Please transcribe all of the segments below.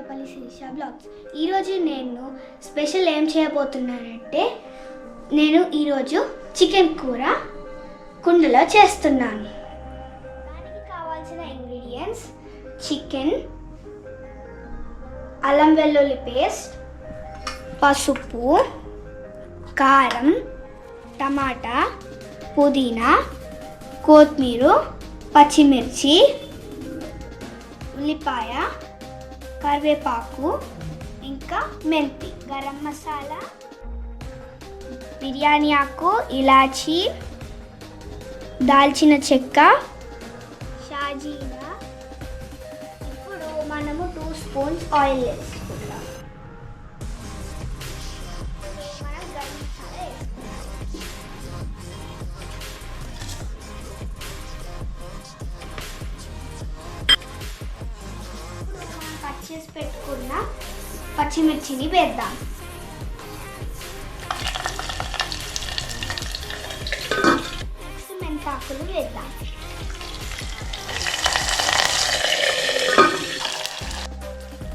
Thotapalli Sirisha blogs. ఈరోజు నేను special ఏం చేయబోతున్నానంటే నేను ఈరోజు చికెన్ కూర కుండలో చేస్తున్నాను. దానికి కావాల్సిన ఇంగ్రీడియంట్స్ చికెన్, అల్లం వెల్లుల్లి పేస్ట్, పసుపు, కారం, టమాటా, పుదీనా, కొత్తిమీర, పచ్చిమిర్చి, ఉల్లిపాయ, కరివేపాకు, ఇంకా మెంతి, గరం మసాలా, బిర్యానీ ఆకు, ఇలాచీ, దాల్చిన చెక్క, షాజీరా. ఇప్పుడు మనము 2 స్పూన్స్ ఆయిల్ వేసుకుందాం. మనం గరం మసాలా కట్ చేసి పెట్టుకున్న పచ్చిమిర్చిని వేద్దాం. నెక్స్ట్ మెంతాకులు వేద్దాం.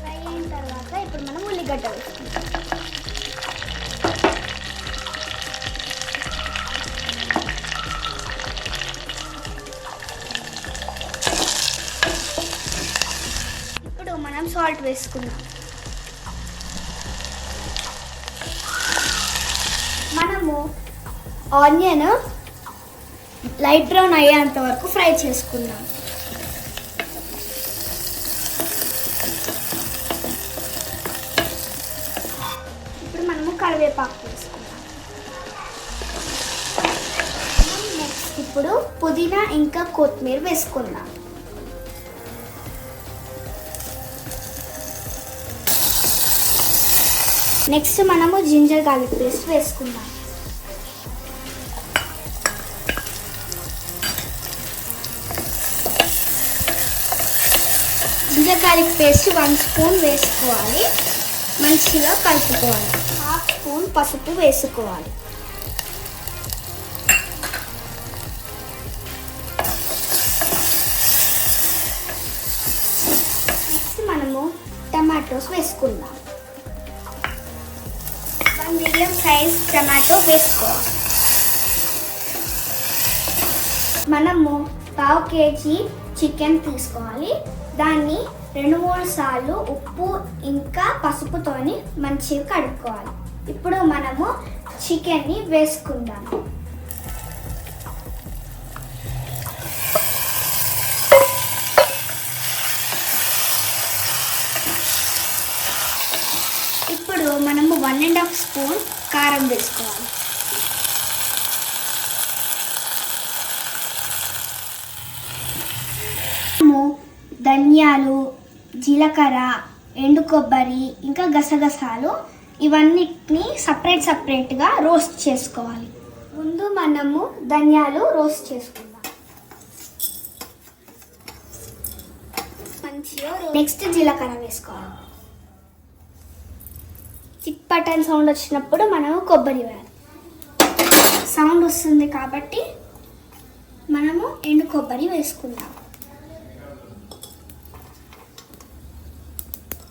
ఫ్రై అయిన తర్వాత ఇప్పుడు మనం ఉల్లిగడ్డ వేసుకుంటాం. మనం సాల్ట్ వేసుకుందాం. మనము ఆనియన్ లైట్ బ్రౌన్ అయ్యేంత వరకు ఫ్రై చేసుకుందాం. ఇప్పుడు మనము కరివేపాకు వేసుకుందాం. నెక్స్ట్ ఇప్పుడు పుదీనా ఇంకా కొత్తిమీర వేసుకుందాం. నెక్స్ట్ మనము జింజర్ గార్లిక్ పేస్ట్ వేసుకుందాం. జింజర్ గార్లిక్ పేస్ట్ 1 స్పూన్ వేసుకోవాలి. మంచిగా కలుపుకోవాలి. 1/2 స్పూన్ పసుపు వేసుకోవాలి. నెక్స్ట్ మనము టమాటోస్ వేసుకుందాం. మీడియం సైజ్ టమాటో వేసుకోవాలి. మనము 1/2 కేజీ చికెన్ తీసుకోవాలి. దాన్ని 2-3 సార్లు ఉప్పు ఇంకా పసుపుతోని మంచిగా కడుక్కోవాలి. ఇప్పుడు మనము చికెన్ని వేసుకుందాం. ఇప్పుడు మనము 1.5 స్పూన్ కారం వేసుకోవాలి. ధనియాలు, జీలకర్ర, ఎండు కొబ్బరి ఇంకా గసగసాలు ఇవన్నిటిని సపరేట్గా రోస్ట్ చేసుకోవాలి. ముందు మనము ధనియాలు రోస్ట్ చేసుకుందాం. మంచిగా నెక్స్ట్ జీలకర్ర వేసుకోవాలి. చిట్పటన్ సౌండ్ వచ్చినప్పుడు మనము కొబ్బరి వేయాలి. సౌండ్ వస్తుంది కాబట్టి మనము ఎండు కొబ్బరి వేసుకుందాం.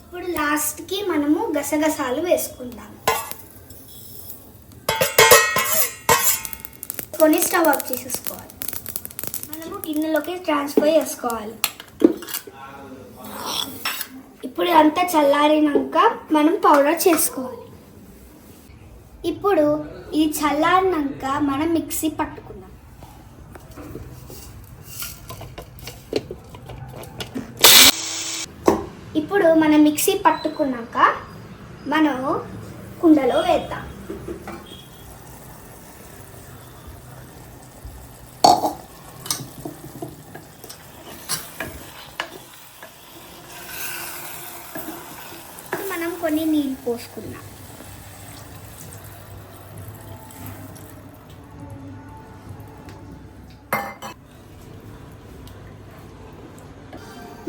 ఇప్పుడు లాస్ట్కి మనము గసగసాలు వేసుకుందాం. కొన్ని స్టవ్ ఆఫ్ చేసేసుకోవాలి. మనము గిన్నెలోకి ట్రాన్స్ఫర్ చేసుకోవాలి. ఇప్పుడు అంతా చల్లారినాక మనం పౌడర్ చేసుకోవాలి. ఇప్పుడు ఇది చల్లారినాక మనం మిక్సీ పట్టుకుందాం. ఇప్పుడు మనం మిక్సీ పట్టుకున్నాక మనం కుండలో వేద్దాం. మనం కొన్ని నీళ్ళు పోసుకున్నాం.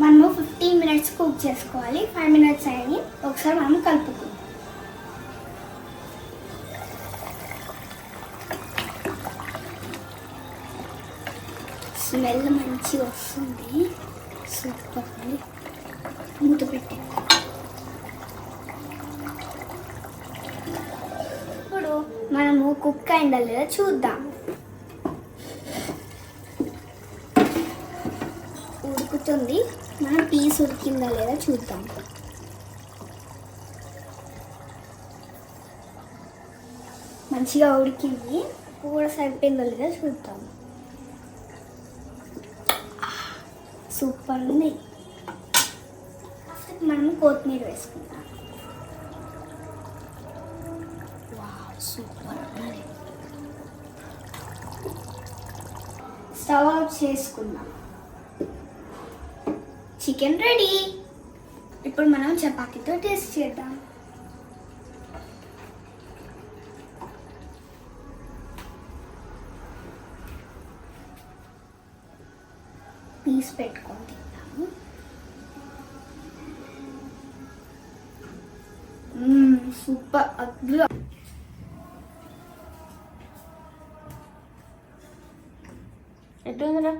మనము 15 మినిట్స్ కుక్ చేసుకోవాలి. 5 మినిట్స్ అయ్యి ఒకసారి మనం కలుపుకుందాం. స్మెల్ మంచిగా వస్తుంది. సూపర్. మూత పెట్టి మనము కుక్ అయిందా లేదా చూద్దాం. ఉడుకుతుంది, మనం పీస్ ఉడికిందా లేదా చూద్దాం. మంచిగా ఉడికింది, ఉప్పు కూడా సరిపోయిందో లేదా చూద్దాం. సూపర్ ఉంది. మనం కొత్తిమీర వేసుకుందాం. వావ్, సూపర్ ఉంది. స్టవ్ ఆఫ్ చేసుకుందాం. Chicken ready. ఇప్పుడు మనం చపాతీతో టేస్ట్ చేద్దాం. పీస్ పెట్టుకొని తిందాము. సూపర్, అద్భుతం. ఎట్లుందిరా?